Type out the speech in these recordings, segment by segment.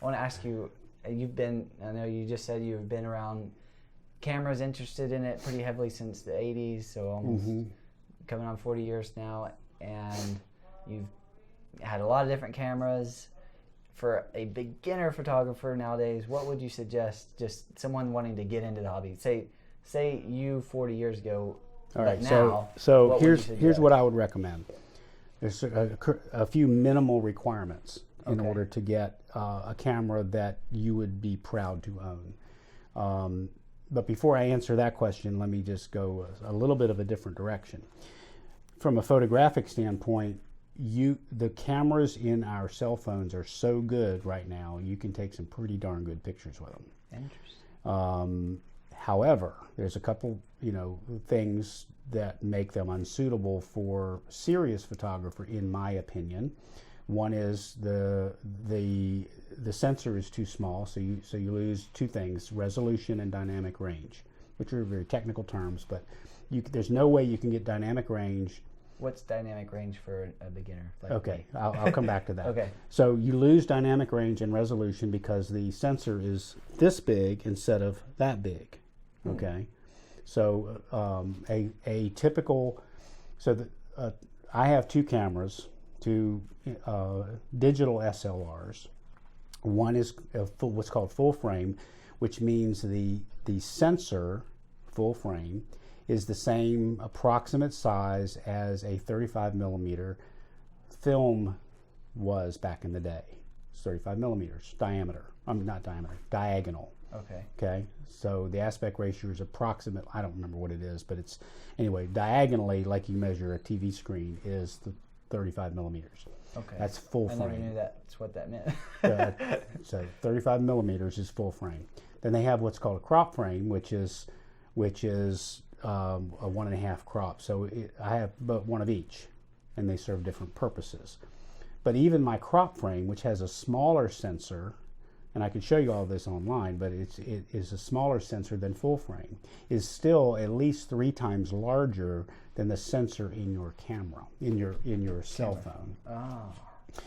I want to ask you, I know you just said you've been around cameras, interested in it pretty heavily since the 80s, so almost coming on 40 years now, and you've had a lot of different cameras. For a beginner photographer nowadays, what would you suggest, just someone wanting to get into the hobby? Say you 40 years ago, All right, now, so here's what I would recommend. There's a few minimal requirements in order to get a camera that you would be proud to own. But before I answer that question, let me just go a little bit of a different direction. From a photographic standpoint, the cameras in our cell phones are so good right now, you can take some pretty darn good pictures with them. Interesting. However, there's a couple, things that make them unsuitable for serious photographer, in my opinion. One is the sensor is too small, so you lose two things: resolution and dynamic range, which are very technical terms. But there's no way you can get dynamic range. What's dynamic range for a beginner? Okay, I'll come back to that. Okay. So you lose dynamic range and resolution because the sensor is this big instead of that big. Okay. So a typical, I have two cameras, two digital SLRs. One is what's called full frame, which means the sensor, full frame, is the same approximate size as a 35 millimeter film was back in the day. It's 35 millimeters diameter. Not diameter, diagonal. Okay. Okay. So the aspect ratio is approximate. I don't remember what it is, but it's anyway diagonally, like you measure a TV screen, is the 35 millimeters. Okay. That's full frame. I never knew that's what that meant. So 35 millimeters is full frame. Then they have what's called a crop frame, which is a 1.5 crop. So I have but one of each, and they serve different purposes. But even my crop frame, which has a smaller sensor, and I can show you all this online, but it is a smaller sensor than full frame, is still at least 3 times larger than the sensor in your camera, in your cell phone. Oh.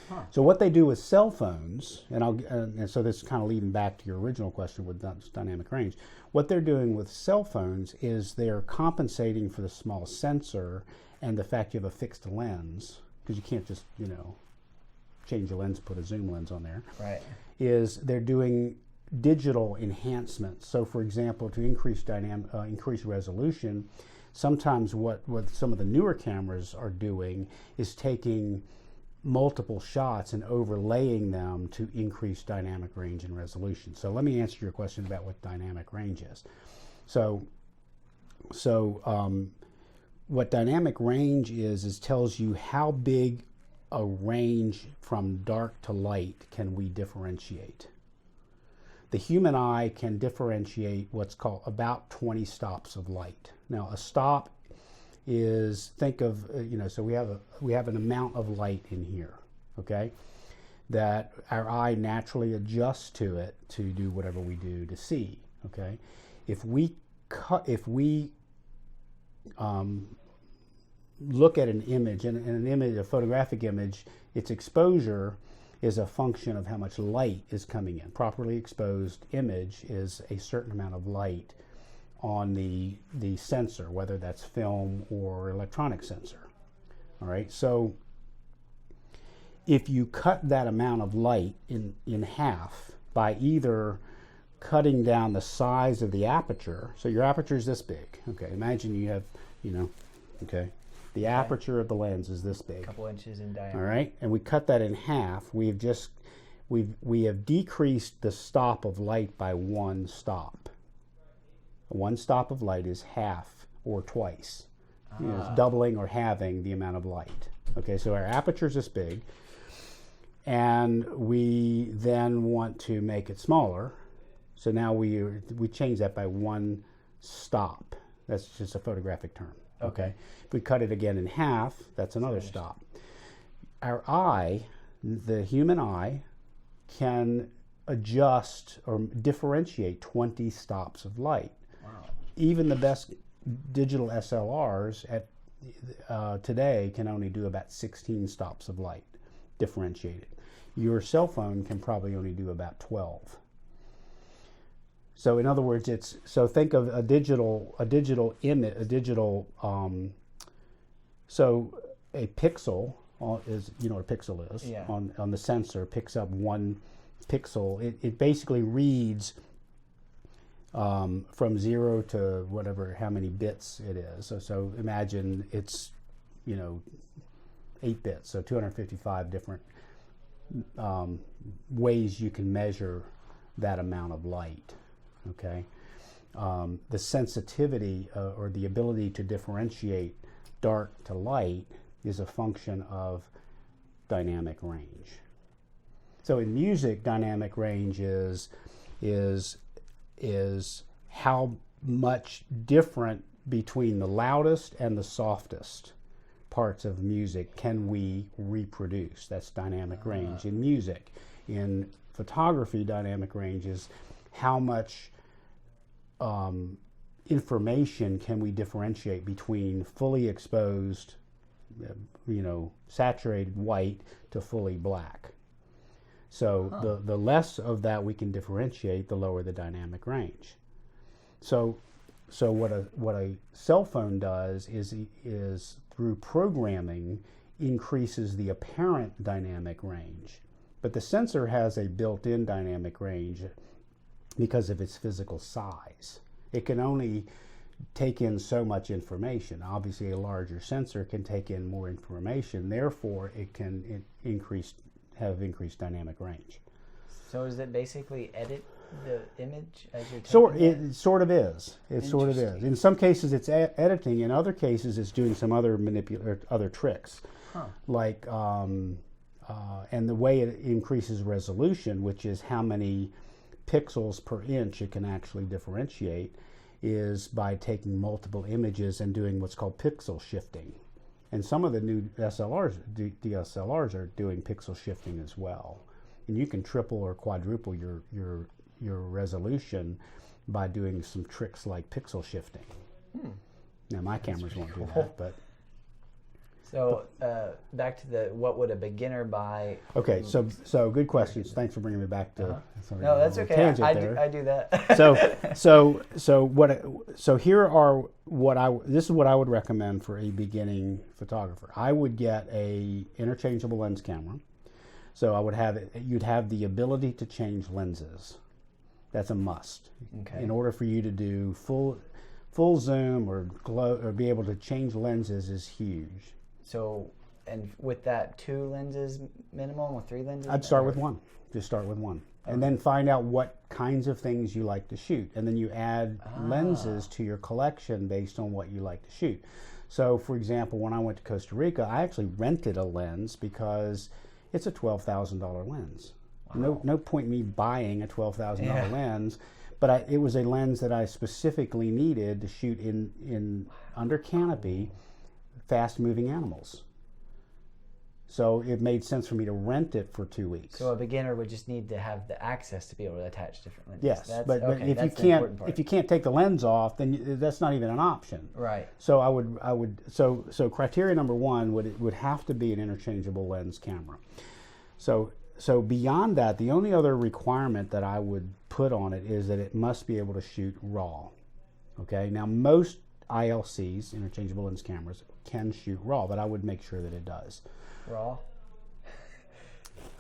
Huh. So what they do with cell phones, and so this is kind of leading back to your original question with dynamic range. What they're doing with cell phones is they're compensating for the small sensor and the fact you have a fixed lens, because you can't just change your lens, put a zoom lens on there. Right. Is they're doing digital enhancements. So, for example, to increase resolution, sometimes what some of the newer cameras are doing is taking multiple shots and overlaying them to increase dynamic range and resolution. So let me answer your question about what dynamic range is. So what dynamic range is tells you how big a range from dark to light can we differentiate. The human eye can differentiate what's called about 20 stops of light. Now a stop is, think of, so we have an amount of light in here, okay, that our eye naturally adjusts to it to do whatever we do to see, okay. If we look at an image, and an image, a photographic image, its exposure is a function of how much light is coming in. Properly exposed image is a certain amount of light on the sensor, whether that's film or electronic sensor. All right, so if you cut that amount of light in half by either cutting down the size of the aperture, so your aperture is this big, okay, imagine you have, okay, the aperture of the lens is this big. A couple inches in diameter. All right, and we cut that in half. We have decreased the stop of light by 1 stop. 1 stop of light is half or twice. It's doubling or halving the amount of light. Okay, so our aperture is this big, and we then want to make it smaller. So now we change that by 1 stop. That's just a photographic term. Okay. If we cut it again in half, that's another stop. Our eye, the human eye, can adjust or differentiate 20 stops of light. Wow. Even the best digital SLRs today can only do about 16 stops of light differentiated. Your cell phone can probably only do about 12. So in other words, think of a digital image, so a pixel is, you know what a pixel is, yeah. on the sensor picks up one pixel. It basically reads from 0 to whatever, how many bits it is. So imagine it's, 8 bits, so 255 different ways you can measure that amount of light. Okay, the sensitivity or the ability to differentiate dark to light is a function of dynamic range. So in music, dynamic range is how much different between the loudest and the softest parts of music can we reproduce. That's dynamic range in music. In photography, dynamic range is how much information can we differentiate between fully exposed, saturated white to fully black. So the less of that we can differentiate, the lower the dynamic range. So what a cell phone does is through programming increases the apparent dynamic range, but the sensor has a built-in dynamic range because of its physical size. It can only take in so much information. Obviously, a larger sensor can take in more information. Therefore, it can have increased dynamic range. So does it basically edit the image as you're taking It sort of is. It sort of is. In some cases, it's editing. In other cases, it's doing some other other tricks, like and the way it increases resolution, which is how many pixels per inch it can actually differentiate, is by taking multiple images and doing what's called pixel shifting. And some of the new DSLRs are doing pixel shifting as well. And you can triple or quadruple your resolution by doing some tricks like pixel shifting. Now my cameras won't do that, but so back to what would a beginner buy? Okay, so good questions. Thanks for bringing me back to. No, that's okay. I do that. This is what I would recommend for a beginning photographer. I would get a interchangeable lens camera. So I would you'd have the ability to change lenses. That's a must. Okay. In order for you to do full zoom or be able to change lenses is huge. So, and with that, 2 lenses minimum or 3 lenses? I'd start with one. Just start with one. Okay. And then find out what kinds of things you like to shoot. And then you add lenses to your collection based on what you like to shoot. So, for example, when I went to Costa Rica, I actually rented a lens because it's a $12,000 lens. Wow. No point in me buying a $12,000 lens, but it was a lens that I specifically needed to shoot in under canopy, fast-moving animals. So it made sense for me to rent it for 2 weeks. So a beginner would just need to have the access to be able to attach different lenses. Yes, but if you can't take the lens off, then that's not even an option. Right. So so criteria number 1 would have to be an interchangeable lens camera. So beyond that, the only other requirement that I would put on it is that it must be able to shoot RAW. Okay. Now most ILCs, interchangeable lens cameras, can shoot RAW, but I would make sure that it does. RAW?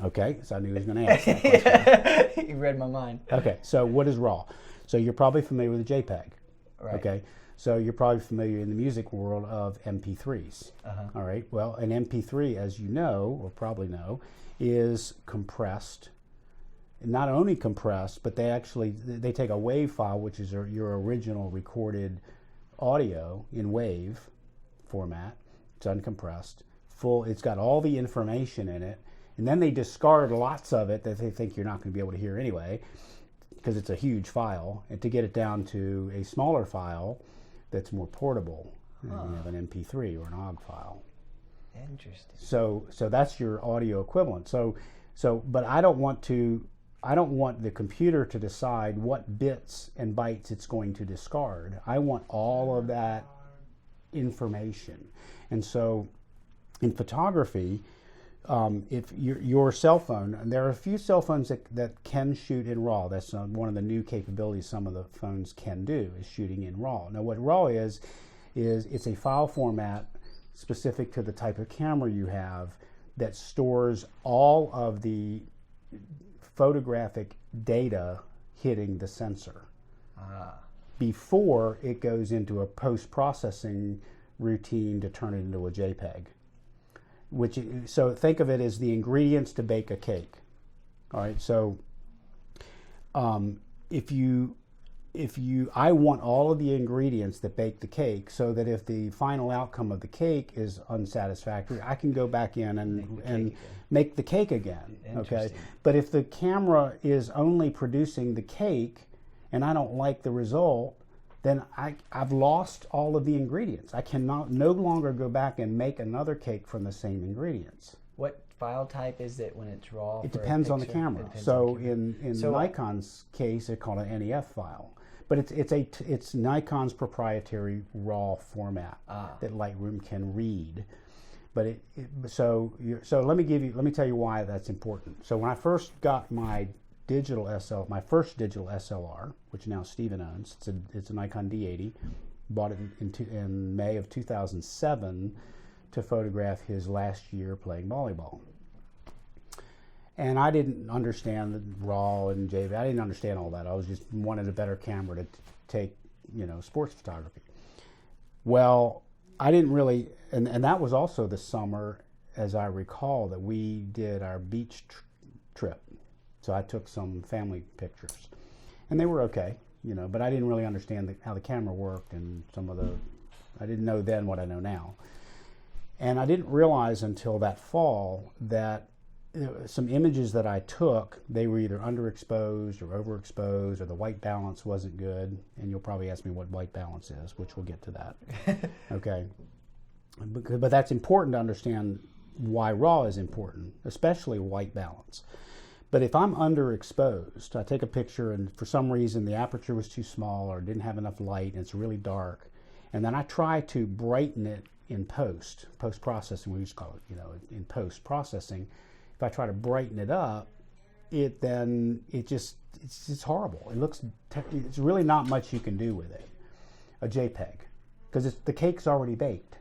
Okay, so I knew he was going to ask that question. You read my mind. Okay, so what is RAW? So you're probably familiar with a JPEG. Right. Okay, so you're probably familiar in the music world of MP3s. All right, well, an MP3, as you know, or probably know, is compressed. Not only compressed, but they take a WAV file, which is your original recorded audio in WAV format. It's uncompressed. It's got all the information in it, and then they discard lots of it that they think you're not going to be able to hear anyway, because it's a huge file, and to get it down to a smaller file that's more portable. You have an MP3 or an OGG file. Interesting. So that's your audio equivalent. But I don't want the computer to decide what bits and bytes it's going to discard. I want all of that information. And so in photography, if your cell phone, and there are a few cell phones that can shoot in RAW. That's one of the new capabilities some of the phones can do, is shooting in RAW. Now what RAW is it's a file format specific to the type of camera you have that stores all of the photographic data hitting the sensor before it goes into a post-processing routine to turn it into a JPEG. So think of it as the ingredients to bake a cake. All right, so I want all of the ingredients that bake the cake, so that if the final outcome of the cake is unsatisfactory, I can go back in and make the cake again. Okay, but if the camera is only producing the cake and I don't like the result, then I've lost all of the ingredients. I cannot no longer go back and make another cake from the same ingredients. What file type is it when it's RAW? It depends on the camera. So in Nikon's case, it's called an NEF file, but it's Nikon's proprietary RAW format that Lightroom can read. But so let me tell you why that's important. So when I first got my first digital SLR, which now Steven owns, it's a Nikon D80. Bought it in May of 2007 to photograph his last year playing volleyball. And I didn't understand the RAW and JPEG. I didn't understand all that. I was just wanted a better camera to take, sports photography. Well, I didn't really, and that was also the summer, as I recall, that we did our beach trip. So I took some family pictures, and they were okay, but I didn't really understand how the camera worked, and I didn't know then what I know now. And I didn't realize until that fall that some images that I took, they were either underexposed or overexposed, or the white balance wasn't good. And you'll probably ask me what white balance is, which we'll get to that. Okay. But that's important to understand why RAW is important, especially white balance. But if I'm underexposed, I take a picture and for some reason the aperture was too small or didn't have enough light and it's really dark, and then I try to brighten it in post-processing, we used to call it, in post-processing. If I try to brighten it up, it's horrible. It's really not much you can do with it, a JPEG, because the cake's already baked.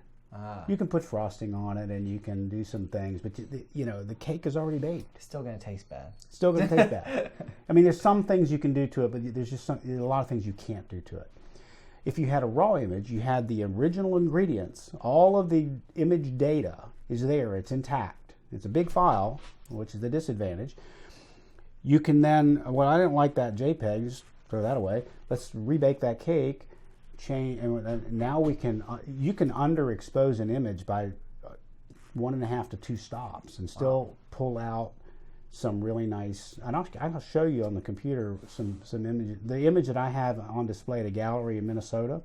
You can put frosting on it and you can do some things, but the cake is already baked. It's still going to taste bad. Still going to taste bad. I mean, there's some things you can do to it, but there's a lot of things you can't do to it. If you had a RAW image, you had the original ingredients, all of the image data is there, it's intact. It's a big file, which is the disadvantage. You can then, I didn't like that JPEG, just throw that away. Let's rebake that cake. And now you can underexpose an image by 1.5 to 2 stops and still pull out some really nice, and I'll show you on the computer some images. The image that I have on display at a gallery in Minnesota,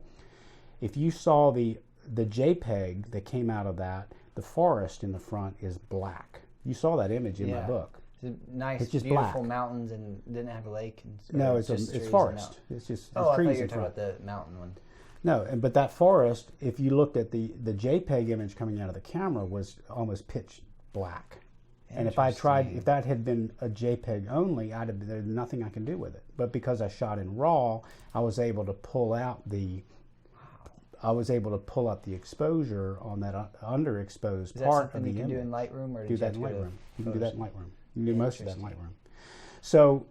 if you saw the JPEG that came out of that, the forest in the front is black. You saw that image in my book. It's nice, it's just beautiful black. Mountains, and didn't have a lake. No, it's forest. It's just I thought you were trees in talking front. about the mountain one. No, but that forest, if you looked at the JPEG image coming out of the camera, was almost pitch black. And if that had been a JPEG only, there's nothing I can do with it. But because I shot in RAW, I was able to pull out the exposure on that underexposed part of the image. Is that something you can do in Lightroom, or do that in Lightroom? You can do that in Lightroom. You can do most of that in Lightroom. So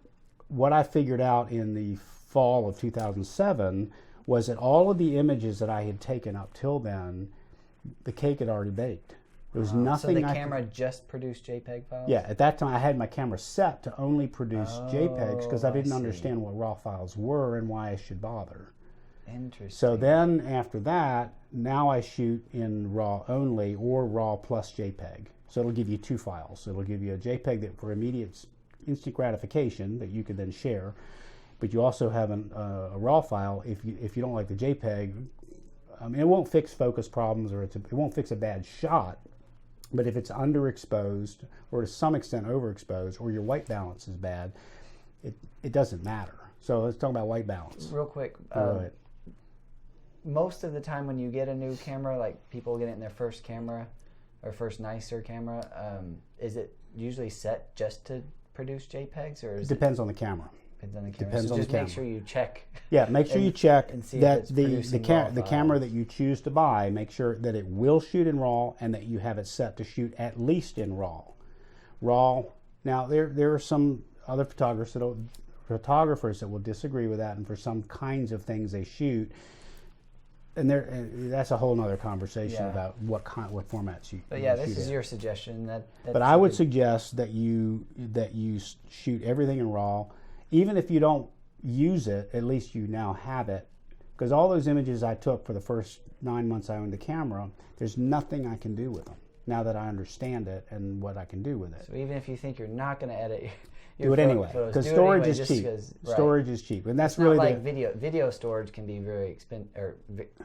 what I figured out in the fall of 2007 was that all of the images that I had taken up till then, the cake had already baked. There was nothing. So the camera just produced JPEG files? Yeah, at that time I had my camera set to only produce JPEGs because I didn't understand what RAW files were and why I should bother. Interesting. So then after that, now I shoot in RAW only or RAW plus JPEG. So it'll give you 2 files. So it'll give you a JPEG that for instant gratification that you can then share, but you also have a RAW file if you don't like the JPEG. I mean, it won't fix focus problems or it won't fix a bad shot, but if it's underexposed or to some extent overexposed or your white balance is bad, it doesn't matter. So let's talk about white balance. Real quick. Most of the time when you get a new camera, like people get it in their first camera, or first nicer camera, is it usually set just to produce JPEGs, or is Depends on the camera. Depends on the camera. Depends so on just the make camera. sure you check. Yeah, make sure you check and see that if it's the producing raw camera files. that you choose to buy, make sure that it will shoot in RAW and that you have it set to shoot at least in RAW. RAW. Now there are some other photographers that will disagree with that, and for some kinds of things they shoot, and that's a whole nother conversation about what formats you. But yeah, you this shoot is in. your suggestion. But I would suggest that you shoot everything in RAW, even if you don't use it. At least you now have it, because all those images I took for the first 9 months I owned the camera, there's nothing I can do with them now that I understand it and what I can do with it. So even if you think you're not going to edit Do it anyway, because storage is cheap. Storage is cheap, and that's it's really not like video storage can be very expensive, or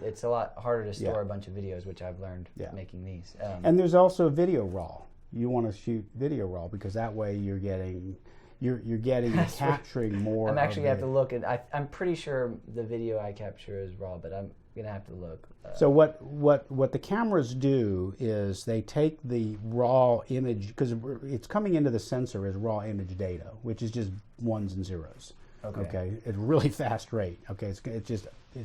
it's a lot harder to store a bunch of videos, which I've learned making these. And there's also video RAW. You want to shoot video RAW because that way you're getting and capturing more. I'm actually gonna have to look at. I'm pretty sure the video I capture is RAW, but I'm gonna have to look. So what the cameras do is they take the raw image, because it's coming into the sensor as raw image data, which is just ones and zeros. Okay, at a really fast rate. Okay, it's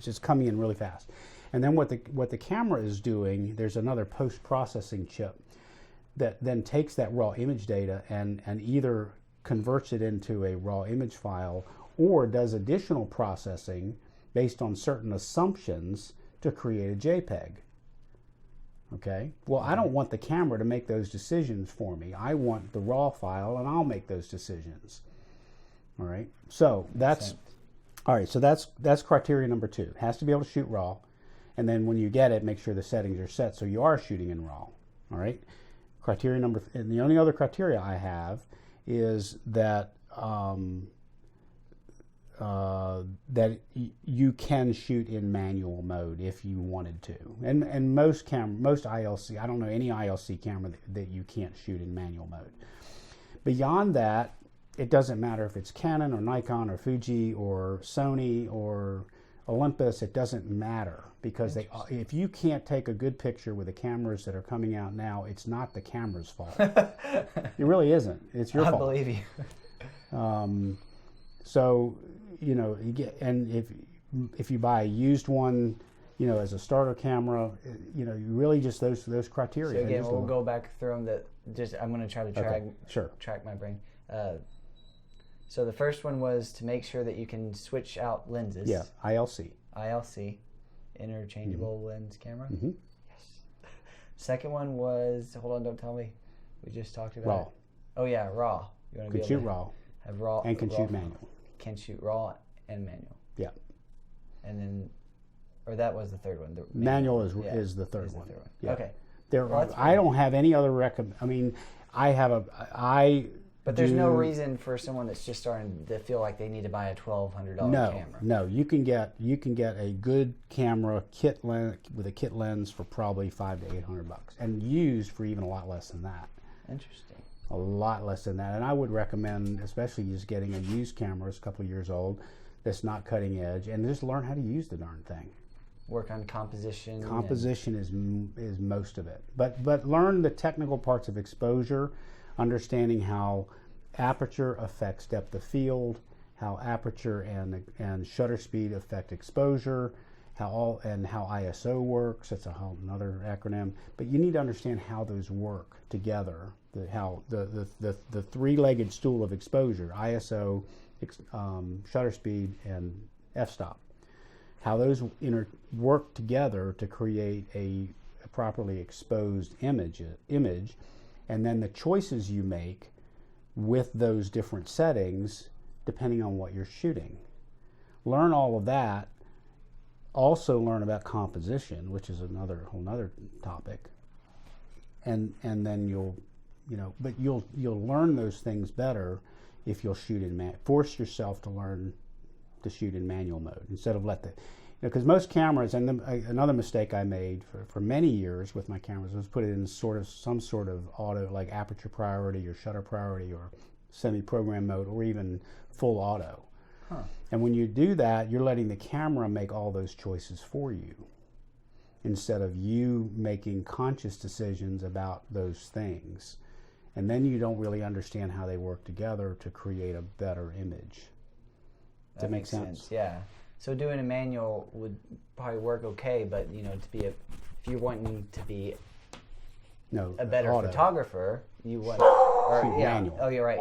just coming in really fast. And then what the camera is doing, there's another post-processing chip that then takes that raw image data and either converts it into a raw image file or does additional processing based on certain assumptions to create a JPEG. Okay? Well, I don't want the camera to make those decisions for me. I want the raw file, and I'll make those decisions. All right? So that's criteria number 2. It has to be able to shoot RAW, and then when you get it, make sure the settings are set so you are shooting in RAW. All right? And the only other criteria I have is that that you can shoot in manual mode if you wanted to. And most ILC, I don't know any ILC camera that you can't shoot in manual mode. Beyond that, it doesn't matter if it's Canon or Nikon or Fuji or Sony or Olympus, it doesn't matter, because if you can't take a good picture with the cameras that are coming out now, it's not the camera's fault. It really isn't. It's your fault. I believe you. So, you know, if you buy a used one, you know, as a starter camera, you know, you really just those criteria. So again, we'll go back through them. I'm going to try to track my brain. So the first one was to make sure that you can switch out lenses. Yeah, ILC. ILC, interchangeable lens camera. Mm-hmm. Yes. Second one was, hold on, don't tell me. We just talked about RAW. it. Oh yeah, RAW. You want to Can shoot RAW. Have RAW and can RAW shoot manual. Can shoot RAW and manual. Yeah. And then, or that was the third one. The manual is the third one. Yeah. Okay. I don't have any other I mean, But there's no reason for someone that's just starting to feel like they need to buy a $1,200 camera. No, you can get a good camera kit with a kit lens for probably $500 to $800, and used for even a lot less than that. Interesting. A lot less than that, and I would recommend, especially just getting a used camera, it's a couple of years old, that's not cutting edge, and just learn how to use the darn thing. Work on composition. Composition is most of it, but learn the technical parts of exposure. Understanding how aperture affects depth of field, how aperture and shutter speed affect exposure, how ISO works. That's a whole another acronym. But you need to understand how those work together. How the three-legged stool of exposure: ISO, shutter speed, and f-stop. How those work together to create a properly exposed image. And then the choices you make with those different settings, depending on what you're shooting. Learn all of that. Also learn about composition, which is whole nother topic. And then you'll learn those things better if you'll shoot force yourself to learn to shoot in manual mode instead of because most cameras, and another mistake I made for many years with my cameras was put it in some sort of auto, like aperture priority or shutter priority or semi-program mode or even full auto. Huh. And when you do that, you're letting the camera make all those choices for you. instead of you making conscious decisions about those things. And then you don't really understand how they work together to create a better image. Does that make sense? Yeah. So doing a manual would probably work okay, but you know, if you're wanting to be a better photographer, you want manual. Oh, you're right.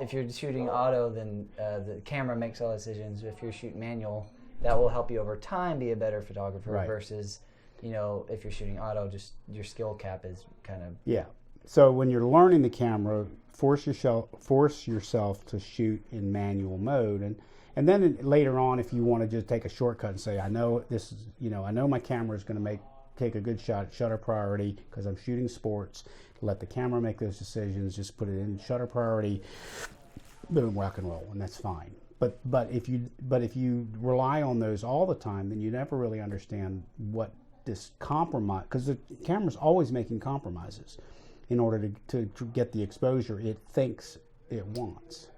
If you're shooting auto, then the camera makes all the decisions. If you're shooting manual, that will help you over time be a better photographer. Right. Versus, you know, if you're shooting auto, just your skill cap is kind of So when you're learning the camera, force yourself to shoot in manual mode, and then later on, if you want to just take a shortcut and say, I know this is, you know, I know my camera is going to take a good shot at shutter priority because I'm shooting sports. Let the camera make those decisions. Just put it in shutter priority. Boom, rock and roll, and that's fine. But if you rely on those all the time, then you never really understand what this compromise, because the camera's always making compromises in order to get the exposure it thinks it wants.